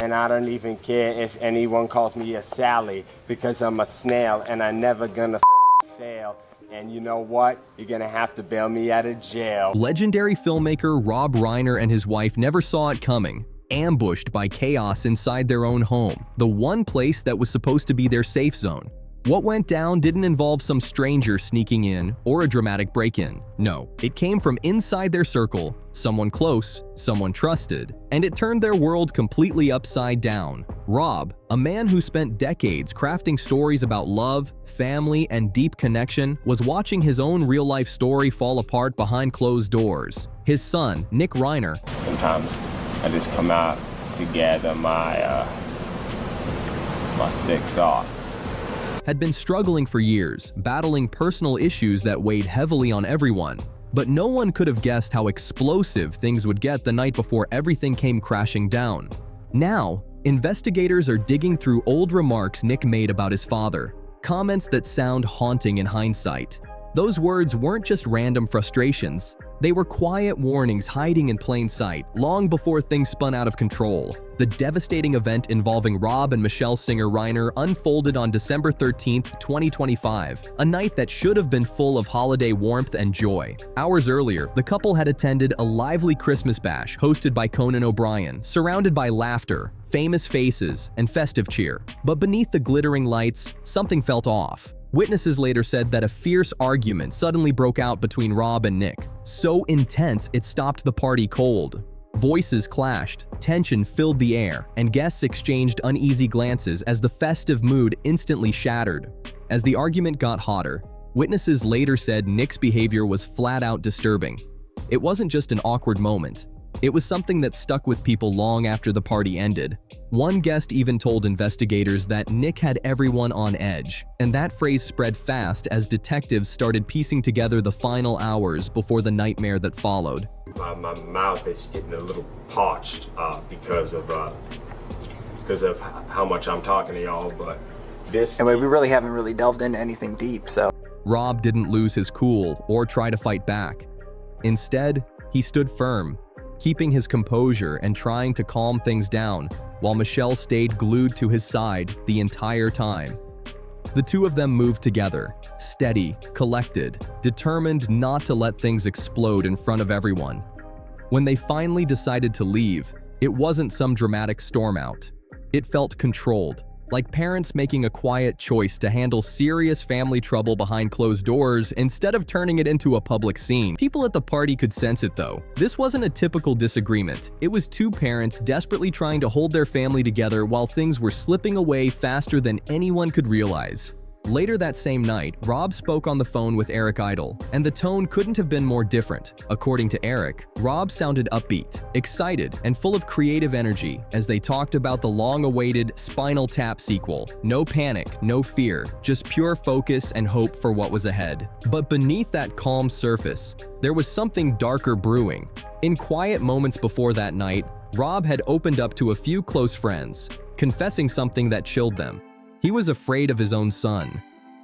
And I don't even care if anyone calls me a Sally, because I'm a snail and I never gonna fail. And you know what? You're gonna have to bail me out of jail. Legendary filmmaker Rob Reiner and his wife never saw it coming, ambushed by chaos inside their own home, the one place that was supposed to be their safe zone. What went down didn't involve some stranger sneaking in or a dramatic break-in. No, it came from inside their circle, someone close, someone trusted, and it turned their world completely upside down. Rob, a man who spent decades crafting stories about love, family, and deep connection, was watching his own real-life story fall apart behind closed doors. His son, Nick Reiner, Sometimes I just come out to gather my sick thoughts. had been struggling for years, battling personal issues that weighed heavily on everyone. But no one could have guessed how explosive things would get the night before everything came crashing down. Now, investigators are digging through old remarks Nick made about his father, comments that sound haunting in hindsight. Those words weren't just random frustrations. They were quiet warnings hiding in plain sight, long before things spun out of control. The devastating event involving Rob and Michelle Singer Reiner unfolded on December 13, 2025, a night that should have been full of holiday warmth and joy. Hours earlier, the couple had attended a lively Christmas bash hosted by Conan O'Brien, surrounded by laughter, famous faces, and festive cheer. But beneath the glittering lights, something felt off. Witnesses later said that a fierce argument suddenly broke out between Rob and Nick, so intense it stopped the party cold. Voices clashed, tension filled the air, and guests exchanged uneasy glances as the festive mood instantly shattered. As the argument got hotter, witnesses later said Nick's behavior was flat out disturbing. It wasn't just an awkward moment. It was something that stuck with people long after the party ended. One guest even told investigators that Nick had everyone on edge, and that phrase spread fast as detectives started piecing together the final hours before the nightmare that followed. My mouth is getting a little parched because of how much I'm talking to y'all, but this... And we really haven't really delved into anything deep, so... Rob didn't lose his cool or try to fight back. Instead, he stood firm, keeping his composure and trying to calm things down, while Michelle stayed glued to his side the entire time. The two of them moved together, steady, collected, determined not to let things explode in front of everyone. When they finally decided to leave, it wasn't some dramatic storm out. It felt controlled, like parents making a quiet choice to handle serious family trouble behind closed doors instead of turning it into a public scene. People at the party could sense it though. This wasn't a typical disagreement. It was two parents desperately trying to hold their family together while things were slipping away faster than anyone could realize. Later that same night, Rob spoke on the phone with Eric Idle, and the tone couldn't have been more different. According to Eric, Rob sounded upbeat, excited, and full of creative energy as they talked about the long-awaited Spinal Tap sequel. No panic, no fear, just pure focus and hope for what was ahead. But beneath that calm surface, there was something darker brewing. In quiet moments before that night, Rob had opened up to a few close friends, confessing something that chilled them. He was afraid of his own son.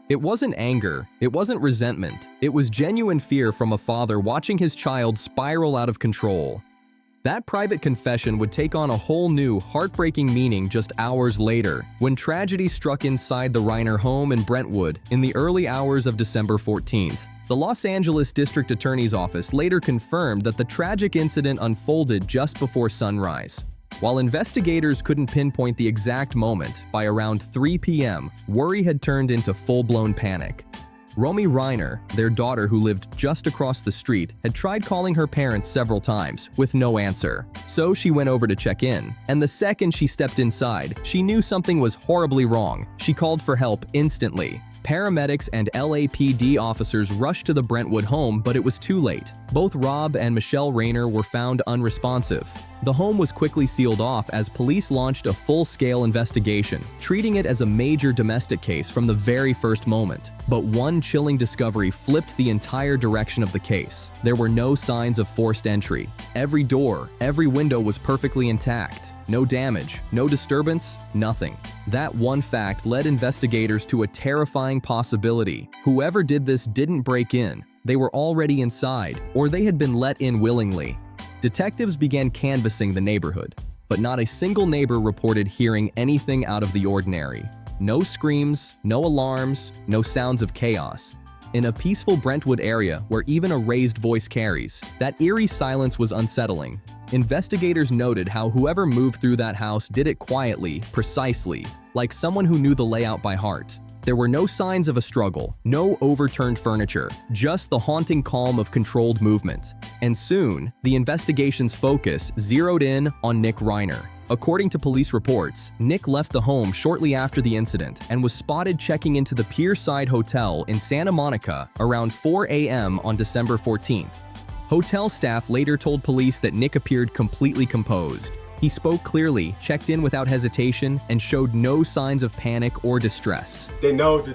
It wasn't anger, it wasn't resentment, it was genuine fear from a father watching his child spiral out of control. That private confession would take on a whole new, heartbreaking meaning just hours later, when tragedy struck inside the Reiner home in Brentwood in the early hours of December 14th. The Los Angeles District Attorney's Office later confirmed that the tragic incident unfolded just before sunrise. While investigators couldn't pinpoint the exact moment, by around 3 p.m., worry had turned into full-blown panic. Romy Reiner, their daughter who lived just across the street, had tried calling her parents several times, with no answer. So she went over to check in, and the second she stepped inside, she knew something was horribly wrong. She called for help instantly. Paramedics and LAPD officers rushed to the Brentwood home, but it was too late. Both Rob and Michelle Reiner were found unresponsive. The home was quickly sealed off as police launched a full-scale investigation, treating it as a major domestic case from the very first moment. But one chilling discovery flipped the entire direction of the case. There were no signs of forced entry. Every door, every window was perfectly intact. No damage, no disturbance, nothing. That one fact led investigators to a terrifying possibility. Whoever did this didn't break in. They were already inside, or they had been let in willingly. Detectives began canvassing the neighborhood. but not a single neighbor reported hearing anything out of the ordinary. No screams, no alarms, no sounds of chaos. In a peaceful Brentwood area where even a raised voice carries, that eerie silence was unsettling. Investigators noted how whoever moved through that house did it quietly, precisely, like someone who knew the layout by heart. There were no signs of a struggle, no overturned furniture, just the haunting calm of controlled movement. And soon, the investigation's focus zeroed in on Nick Reiner. According to police reports, Nick left the home shortly after the incident and was spotted checking into the Pierside Hotel in Santa Monica around 4 a.m. on December 14th. Hotel staff later told police that Nick appeared completely composed. He spoke clearly, checked in without hesitation, and showed no signs of panic or distress. They know the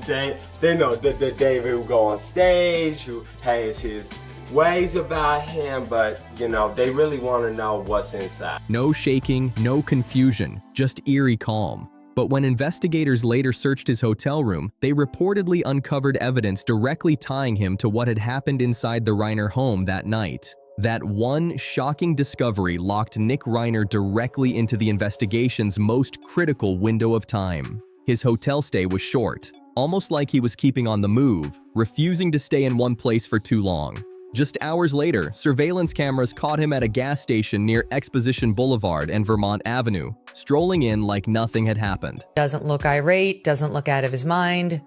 David who go on stage, who has his ways about him, but they really want to know what's inside. No shaking, no confusion, just eerie calm. But when investigators later searched his hotel room, they reportedly uncovered evidence directly tying him to what had happened inside the Reiner home that night. That one shocking discovery locked Nick Reiner directly into the investigation's most critical window of time. His hotel stay was short, almost like he was keeping on the move, refusing to stay in one place for too long. Just hours later, surveillance cameras caught him at a gas station near Exposition Boulevard and Vermont Avenue, strolling in like nothing had happened. Doesn't look irate, doesn't look out of his mind,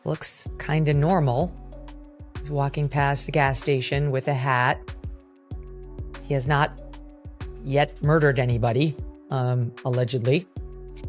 looks kind of normal. He's walking past the gas station with a hat. He has not yet murdered anybody, allegedly.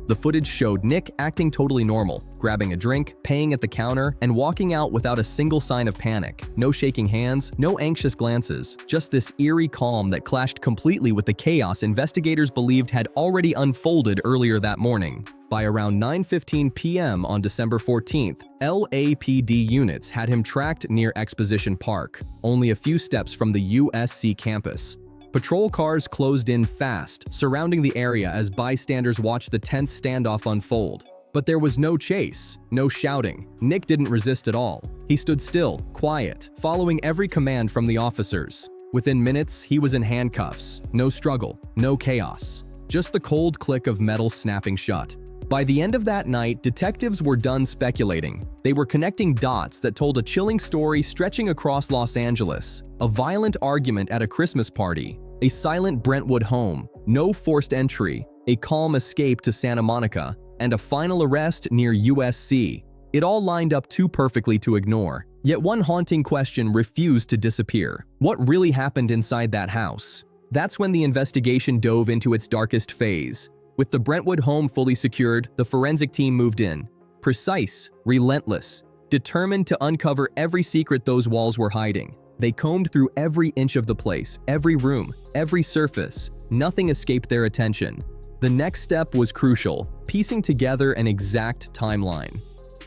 The footage showed Nick acting totally normal, grabbing a drink, paying at the counter, and walking out without a single sign of panic. No shaking hands, no anxious glances, just this eerie calm that clashed completely with the chaos investigators believed had already unfolded earlier that morning. By around 9:15 p.m. on December 14th, LAPD units had him tracked near Exposition Park, only a few steps from the USC campus. Patrol cars closed in fast, surrounding the area as bystanders watched the tense standoff unfold. But there was no chase, no shouting. Nick didn't resist at all. He stood still, quiet, following every command from the officers. Within minutes, he was in handcuffs. No struggle, no chaos. Just the cold click of metal snapping shut. By the end of that night, detectives were done speculating. They were connecting dots that told a chilling story stretching across Los Angeles. A violent argument at a Christmas party, a silent Brentwood home, no forced entry, a calm escape to Santa Monica, and a final arrest near USC. It all lined up too perfectly to ignore. Yet one haunting question refused to disappear. What really happened inside that house? That's when the investigation dove into its darkest phase. With the Brentwood home fully secured, the forensic team moved in. Precise, relentless, determined to uncover every secret those walls were hiding. They combed through every inch of the place, every room, every surface. Nothing escaped their attention. The next step was crucial, piecing together an exact timeline.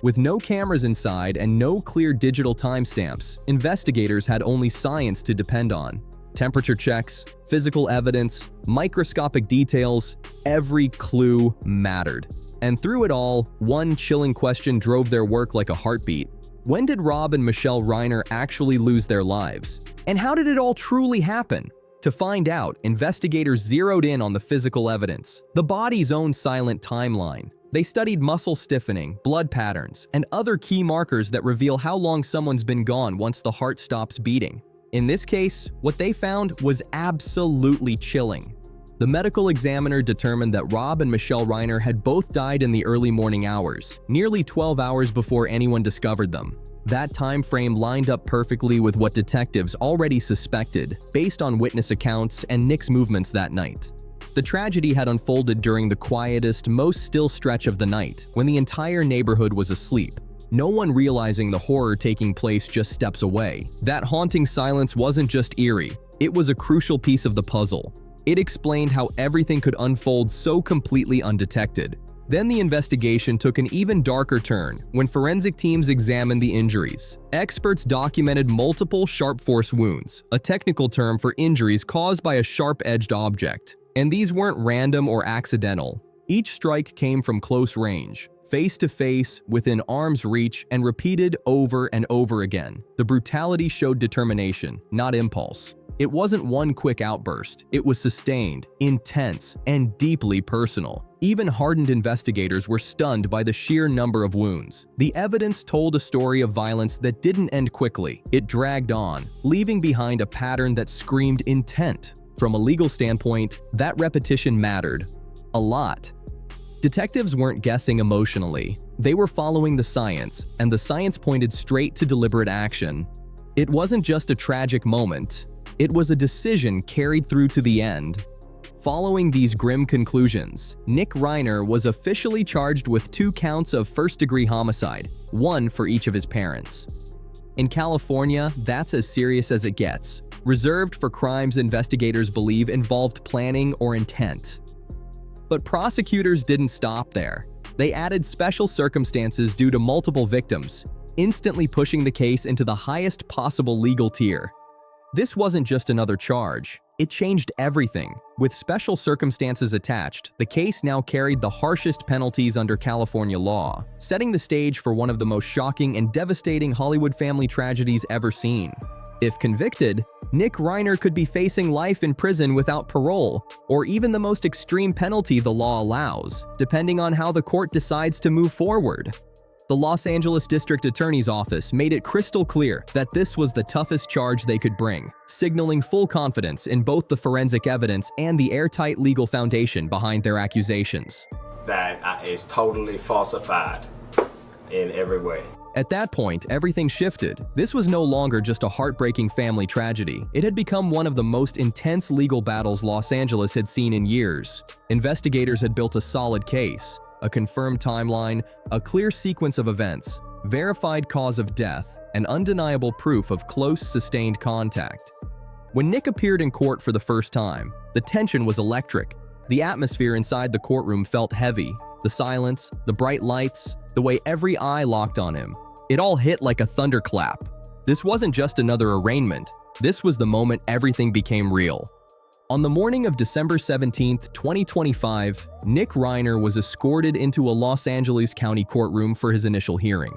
With no cameras inside and no clear digital timestamps, investigators had only science to depend on. Temperature checks, physical evidence, microscopic details, every clue mattered. And through it all, one chilling question drove their work like a heartbeat. When did Rob and Michelle Reiner actually lose their lives? And how did it all truly happen? To find out, investigators zeroed in on the physical evidence, the body's own silent timeline. They studied muscle stiffening, blood patterns, and other key markers that reveal how long someone's been gone once the heart stops beating. In this case, what they found was absolutely chilling. The medical examiner determined that Rob and Michelle Reiner had both died in the early morning hours, nearly 12 hours before anyone discovered them. That time frame lined up perfectly with what detectives already suspected, based on witness accounts and Nick's movements that night. The tragedy had unfolded during the quietest, most still stretch of the night, when the entire neighborhood was asleep. No one realizing the horror taking place just steps away. That haunting silence wasn't just eerie, it was a crucial piece of the puzzle. It explained how everything could unfold so completely undetected. Then the investigation took an even darker turn when forensic teams examined the injuries. Experts documented multiple sharp force wounds, a technical term for injuries caused by a sharp-edged object. And these weren't random or accidental. Each strike came from close range, face to face, within arm's reach, and repeated over and over again. The brutality showed determination, not impulse. It wasn't one quick outburst. It was sustained, intense, and deeply personal. Even hardened investigators were stunned by the sheer number of wounds. The evidence told a story of violence that didn't end quickly. It dragged on, leaving behind a pattern that screamed intent. From a legal standpoint, that repetition mattered a lot. Detectives weren't guessing emotionally. They were following the science, and the science pointed straight to deliberate action. It wasn't just a tragic moment. It was a decision carried through to the end. Following these grim conclusions, Nick Reiner was officially charged with 2 counts of first-degree homicide, 1 for each of his parents. In California, that's as serious as it gets, reserved for crimes investigators believe involved planning or intent. But prosecutors didn't stop there. They added special circumstances due to multiple victims, instantly pushing the case into the highest possible legal tier. This wasn't just another charge. It changed everything. With special circumstances attached, the case now carried the harshest penalties under California law, setting the stage for one of the most shocking and devastating Hollywood family tragedies ever seen. If convicted, Nick Reiner could be facing life in prison without parole, or even the most extreme penalty the law allows, depending on how the court decides to move forward. The Los Angeles District Attorney's Office made it crystal clear that this was the toughest charge they could bring, signaling full confidence in both the forensic evidence and the airtight legal foundation behind their accusations. That is totally falsified in every way. At that point, everything shifted. This was no longer just a heartbreaking family tragedy. It had become one of the most intense legal battles Los Angeles had seen in years. Investigators had built a solid case, a confirmed timeline, a clear sequence of events, verified cause of death, and undeniable proof of close, sustained contact. When Nick appeared in court for the first time, the tension was electric. The atmosphere inside the courtroom felt heavy. The silence, the bright lights, the way every eye locked on him. It all hit like a thunderclap. This wasn't just another arraignment. This was the moment everything became real. On the morning of December 17, 2025, Nick Reiner was escorted into a Los Angeles County courtroom for his initial hearing.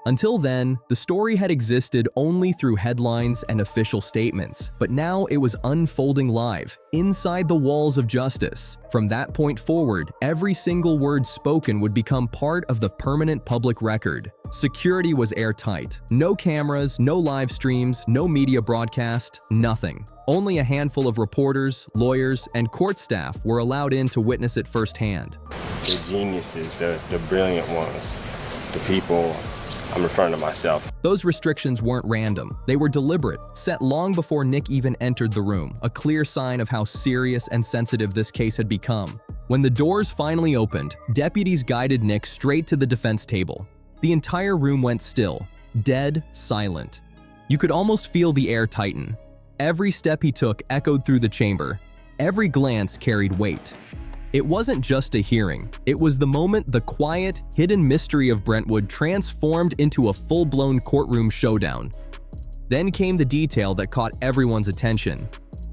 Until then, the story had existed only through headlines and official statements, but now it was unfolding live, inside the walls of justice. From that point forward, every single word spoken would become part of the permanent public record. Security was airtight. No cameras, no live streams, no media broadcast, nothing. Only a handful of reporters, lawyers, and court staff were allowed in to witness it firsthand. The geniuses, the brilliant ones, the people. I'm referring to myself. Those restrictions weren't random. They were deliberate, set long before Nick even entered the room, a clear sign of how serious and sensitive this case had become. When the doors finally opened, deputies guided Nick straight to the defense table. The entire room went still, dead silent. You could almost feel the air tighten. Every step he took echoed through the chamber. Every glance carried weight. It wasn't just a hearing. It was the moment the quiet, hidden mystery of Brentwood transformed into a full-blown courtroom showdown. Then came the detail that caught everyone's attention.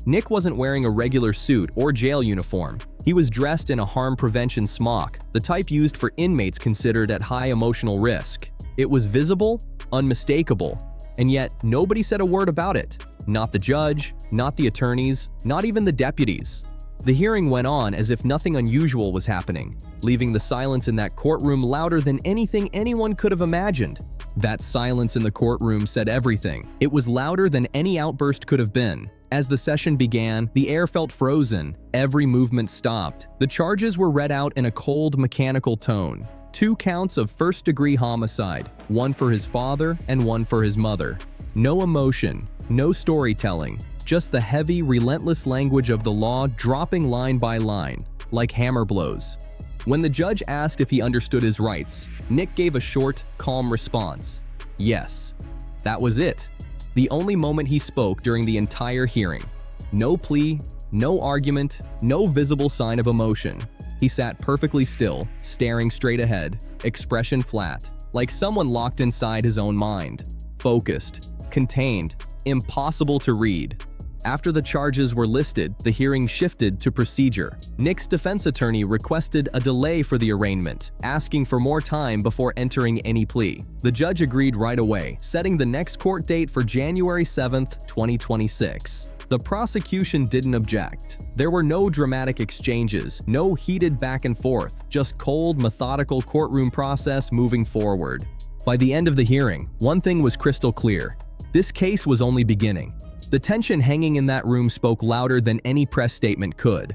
Nick wasn't wearing a regular suit or jail uniform. He was dressed in a harm prevention smock, the type used for inmates considered at high emotional risk. It was visible, unmistakable, and yet nobody said a word about it. Not the judge, not the attorneys, not even the deputies. The hearing went on as if nothing unusual was happening, leaving the silence in that courtroom louder than anything anyone could have imagined. That silence in the courtroom said everything. It was louder than any outburst could have been. As the session began, the air felt frozen. Every movement stopped. The charges were read out in a cold, mechanical tone. 2 counts of first-degree homicide, 1 for his father and 1 for his mother. No emotion, no storytelling. Just the heavy, relentless language of the law dropping line by line, like hammer blows. When the judge asked if he understood his rights, Nick gave a short, calm response. Yes. That was it. The only moment he spoke during the entire hearing. No plea, no argument, no visible sign of emotion. He sat perfectly still, staring straight ahead, expression flat, like someone locked inside his own mind. Focused, contained, impossible to read. After the charges were listed, the hearing shifted to procedure. Nick's defense attorney requested a delay for the arraignment, asking for more time before entering any plea. The judge agreed right away, setting the next court date for January 7th, 2026. The prosecution didn't object. There were no dramatic exchanges, no heated back and forth, just cold, methodical courtroom process moving forward. By the end of the hearing, one thing was crystal clear. This case was only beginning. The tension hanging in that room spoke louder than any press statement could.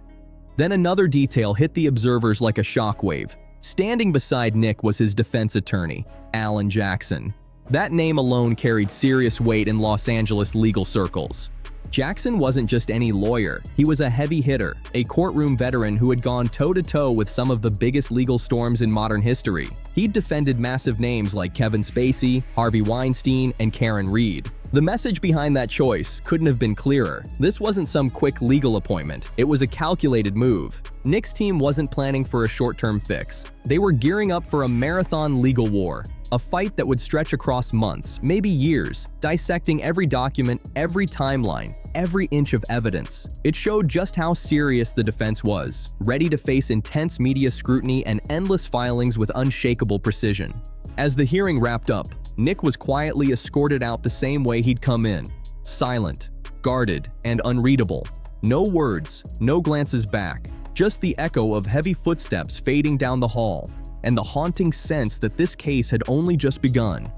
Then another detail hit the observers like a shockwave. Standing beside Nick was his defense attorney, Alan Jackson. That name alone carried serious weight in Los Angeles legal circles. Jackson wasn't just any lawyer, he was a heavy hitter, a courtroom veteran who had gone toe-to-toe with some of the biggest legal storms in modern history. He'd defended massive names like Kevin Spacey, Harvey Weinstein, and Karen Reed. The message behind that choice couldn't have been clearer. This wasn't some quick legal appointment, it was a calculated move. Nick's team wasn't planning for a short-term fix. They were gearing up for a marathon legal war. A fight that would stretch across months, maybe years, dissecting every document, every timeline, every inch of evidence. It showed just how serious the defense was, ready to face intense media scrutiny and endless filings with unshakable precision. As the hearing wrapped up, Nick was quietly escorted out the same way he'd come in, silent, guarded, and unreadable. No words, no glances back, just the echo of heavy footsteps fading down the hall, and the haunting sense that this case had only just begun.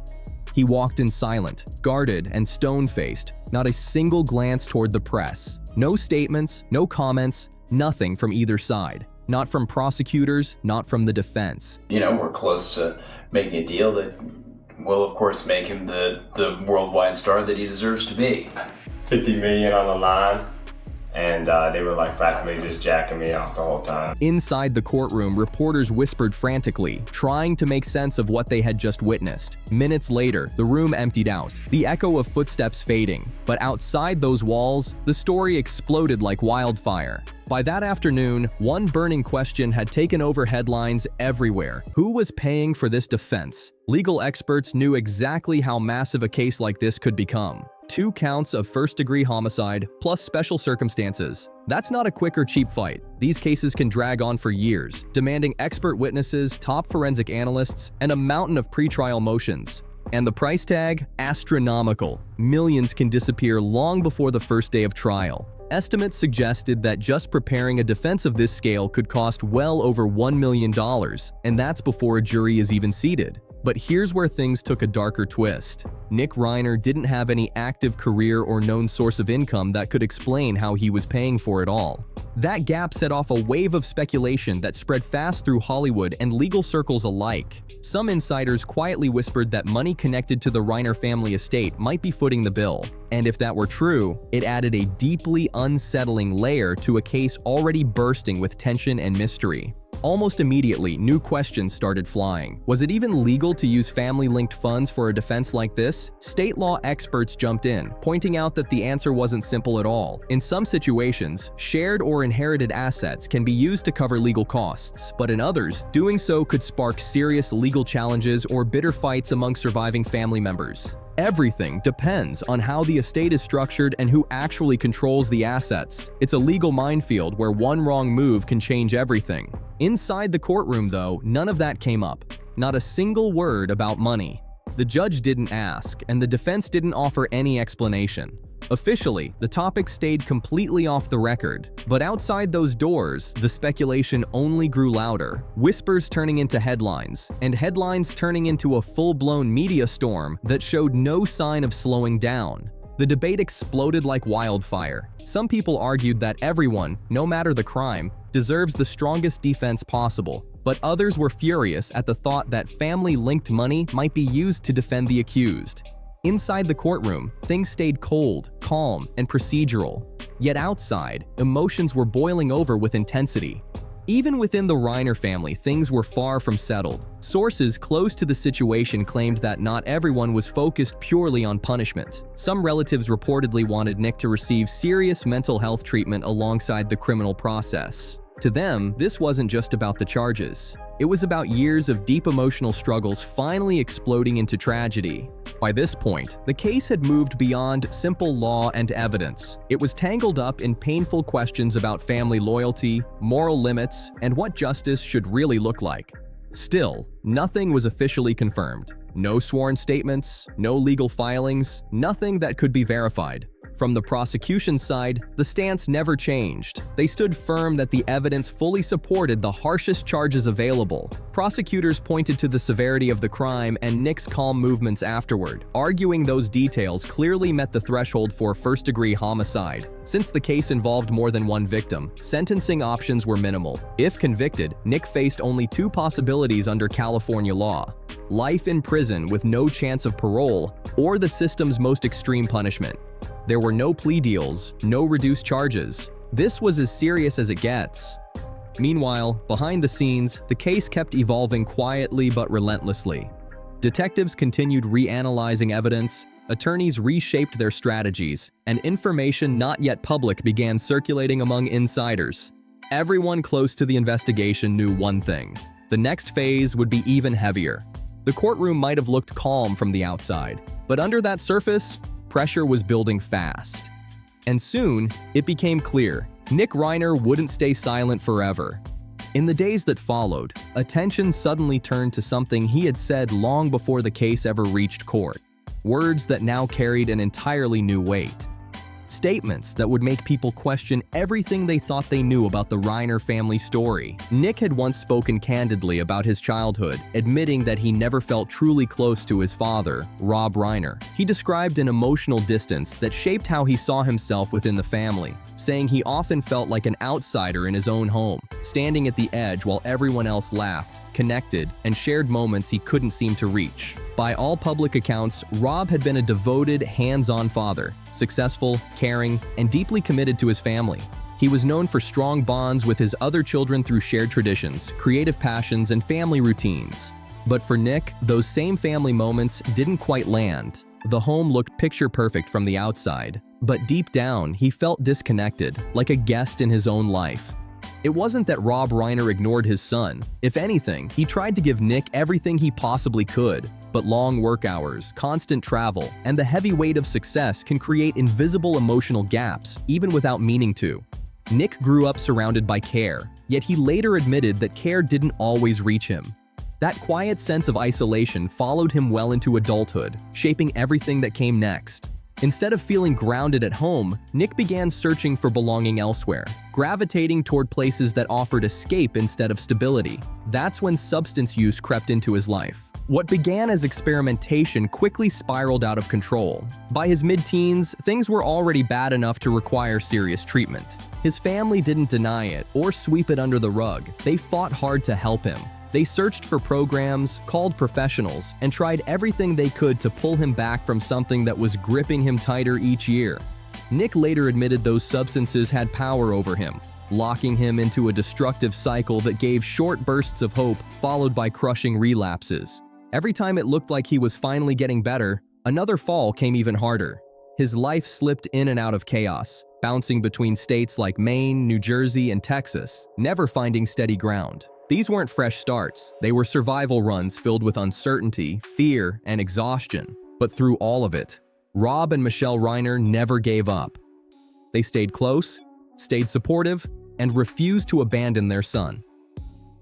He walked in silent, guarded, and stone-faced, not a single glance toward the press. No statements, no comments, nothing from either side. Not from prosecutors, not from the defense. We're close to making a deal that will, of course, make him the worldwide star that he deserves to be. 50 million on the line. And they were like practically just jacking me off the whole time. Inside the courtroom, reporters whispered frantically, trying to make sense of what they had just witnessed. Minutes later, the room emptied out, the echo of footsteps fading. But outside those walls, the story exploded like wildfire. By that afternoon, one burning question had taken over headlines everywhere. Who was paying for this defense? Legal experts knew exactly how massive a case like this could become. 2 counts of first-degree homicide, plus special circumstances. That's not a quick or cheap fight. These cases can drag on for years, demanding expert witnesses, top forensic analysts, and a mountain of pretrial motions. And the price tag? Astronomical. Millions can disappear long before the first day of trial. Estimates suggested that just preparing a defense of this scale could cost well over $1 million, and that's before a jury is even seated. But here's where things took a darker twist. Nick Reiner didn't have any active career or known source of income that could explain how he was paying for it all. That gap set off a wave of speculation that spread fast through Hollywood and legal circles alike. Some insiders quietly whispered that money connected to the Reiner family estate might be footing the bill. And if that were true, it added a deeply unsettling layer to a case already bursting with tension and mystery. Almost immediately, new questions started flying. Was it even legal to use family-linked funds for a defense like this? State law experts jumped in, pointing out that the answer wasn't simple at all. In some situations, shared or inherited assets can be used to cover legal costs, but in others, doing so could spark serious legal challenges or bitter fights among surviving family members. Everything depends on how the estate is structured and who actually controls the assets. It's a legal minefield where one wrong move can change everything. Inside the courtroom, though, none of that came up. Not a single word about money. The judge didn't ask, and the defense didn't offer any explanation. Officially, the topic stayed completely off the record, but outside those doors, the speculation only grew louder, whispers turning into headlines, and headlines turning into a full-blown media storm that showed no sign of slowing down. The debate exploded like wildfire. Some people argued that everyone, no matter the crime, deserves the strongest defense possible, but others were furious at the thought that family-linked money might be used to defend the accused. Inside the courtroom, things stayed cold, calm, and procedural. Yet outside, emotions were boiling over with intensity. Even within the Reiner family, things were far from settled. Sources close to the situation claimed that not everyone was focused purely on punishment. Some relatives reportedly wanted Nick to receive serious mental health treatment alongside the criminal process. To them, this wasn't just about the charges. It was about years of deep emotional struggles finally exploding into tragedy. By this point, the case had moved beyond simple law and evidence. It was tangled up in painful questions about family loyalty, moral limits, and what justice should really look like. Still, nothing was officially confirmed. No sworn statements, no legal filings, nothing that could be verified. From the prosecution's side, the stance never changed. They stood firm that the evidence fully supported the harshest charges available. Prosecutors pointed to the severity of the crime and Nick's calm movements afterward, arguing those details clearly met the threshold for first-degree homicide. Since the case involved more than one victim, sentencing options were minimal. If convicted, Nick faced only two possibilities under California law: life in prison with no chance of parole, or the system's most extreme punishment. There were no plea deals, no reduced charges. This was as serious as it gets. Meanwhile, behind the scenes, the case kept evolving quietly but relentlessly. Detectives continued reanalyzing evidence, attorneys reshaped their strategies, and information not yet public began circulating among insiders. Everyone close to the investigation knew one thing: the next phase would be even heavier. The courtroom might have looked calm from the outside, but under that surface, pressure was building fast. And soon, it became clear: Nick Reiner wouldn't stay silent forever. In the days that followed, attention suddenly turned to something he had said long before the case ever reached court. Words that now carried an entirely new weight. Statements that would make people question everything they thought they knew about the Reiner family story. Nick had once spoken candidly about his childhood, admitting that he never felt truly close to his father, Rob Reiner. He described an emotional distance that shaped how he saw himself within the family, saying he often felt like an outsider in his own home, standing at the edge while everyone else laughed, connected, and shared moments he couldn't seem to reach. By all public accounts, Rob had been a devoted, hands-on father, successful, caring, and deeply committed to his family. He was known for strong bonds with his other children through shared traditions, creative passions, and family routines. But for Nick, those same family moments didn't quite land. The home looked picture-perfect from the outside, but deep down, he felt disconnected, like a guest in his own life. It wasn't that Rob Reiner ignored his son. If anything, he tried to give Nick everything he possibly could. But long work hours, constant travel, and the heavy weight of success can create invisible emotional gaps, even without meaning to. Nick grew up surrounded by care, yet he later admitted that care didn't always reach him. That quiet sense of isolation followed him well into adulthood, shaping everything that came next. Instead of feeling grounded at home, Nick began searching for belonging elsewhere, gravitating toward places that offered escape instead of stability. That's when substance use crept into his life. What began as experimentation quickly spiraled out of control. By his mid-teens, things were already bad enough to require serious treatment. His family didn't deny it or sweep it under the rug. They fought hard to help him. They searched for programs, called professionals, and tried everything they could to pull him back from something that was gripping him tighter each year. Nick later admitted those substances had power over him, locking him into a destructive cycle that gave short bursts of hope followed by crushing relapses. Every time it looked like he was finally getting better, another fall came even harder. His life slipped in and out of chaos, bouncing between states like Maine, New Jersey, and Texas, never finding steady ground. These weren't fresh starts. They were survival runs filled with uncertainty, fear, and exhaustion. But through all of it, Rob and Michelle Reiner never gave up. They stayed close, stayed supportive, and refused to abandon their son.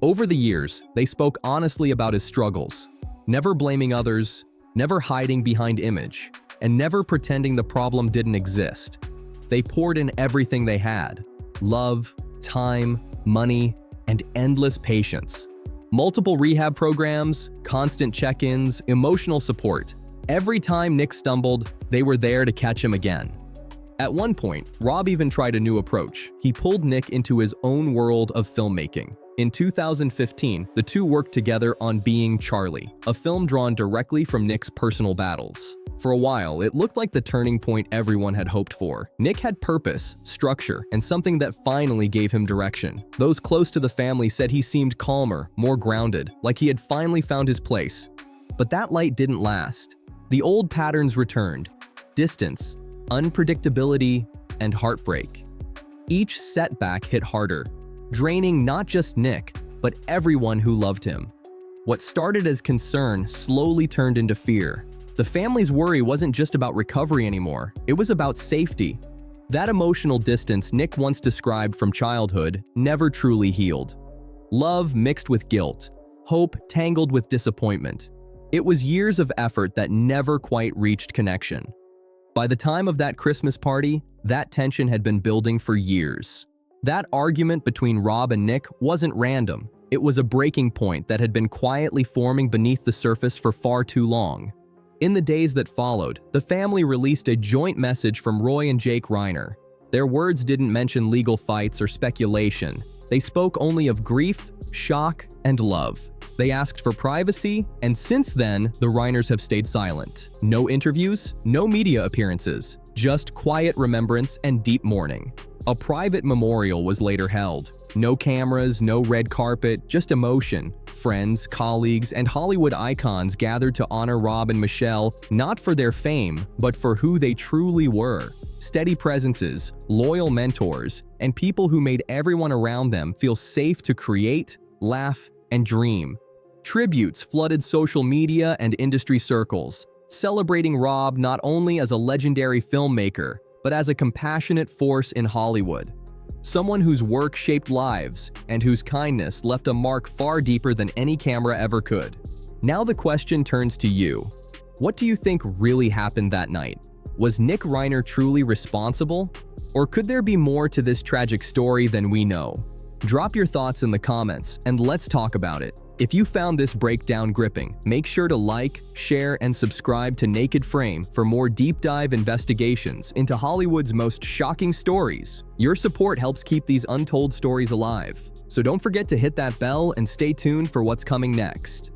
Over the years, they spoke honestly about his struggles, never blaming others, never hiding behind image, and never pretending the problem didn't exist. They poured in everything they had: love, time, money, and endless patience. Multiple rehab programs, constant check-ins, emotional support. Every time Nick stumbled, they were there to catch him again. At one point, Rob even tried a new approach. He pulled Nick into his own world of filmmaking. In 2015, the two worked together on Being Charlie, a film drawn directly from Nick's personal battles. For a while, it looked like the turning point everyone had hoped for. Nick had purpose, structure, and something that finally gave him direction. Those close to the family said he seemed calmer, more grounded, like he had finally found his place. But that light didn't last. The old patterns returned: distance, unpredictability, and heartbreak. Each setback hit harder, draining not just Nick, but everyone who loved him. What started as concern slowly turned into fear. The family's worry wasn't just about recovery anymore, it was about safety. That emotional distance Nick once described from childhood never truly healed. Love mixed with guilt, hope tangled with disappointment. It was years of effort that never quite reached connection. By the time of that Christmas party, that tension had been building for years. That argument between Rob and Nick wasn't random. It was a breaking point that had been quietly forming beneath the surface for far too long. In the days that followed, the family released a joint message from Roy and Jake Reiner. Their words didn't mention legal fights or speculation. They spoke only of grief, shock, and love. They asked for privacy, and since then, the Reiners have stayed silent. No interviews, no media appearances, just quiet remembrance and deep mourning. A private memorial was later held. No cameras, no red carpet, just emotion. Friends, colleagues, and Hollywood icons gathered to honor Rob and Michelle, not for their fame, but for who they truly were. Steady presences, loyal mentors, and people who made everyone around them feel safe to create, laugh, and dream. Tributes flooded social media and industry circles, celebrating Rob not only as a legendary filmmaker, but as a compassionate force in Hollywood. Someone whose work shaped lives and whose kindness left a mark far deeper than any camera ever could. Now the question turns to you. What do you think really happened that night? Was Nick Reiner truly responsible? Or could there be more to this tragic story than we know? Drop your thoughts in the comments and let's talk about it. If you found this breakdown gripping, make sure to like, share, and subscribe to Naked Frame for more deep dive investigations into Hollywood's most shocking stories. Your support helps keep these untold stories alive. So don't forget to hit that bell and stay tuned for what's coming next.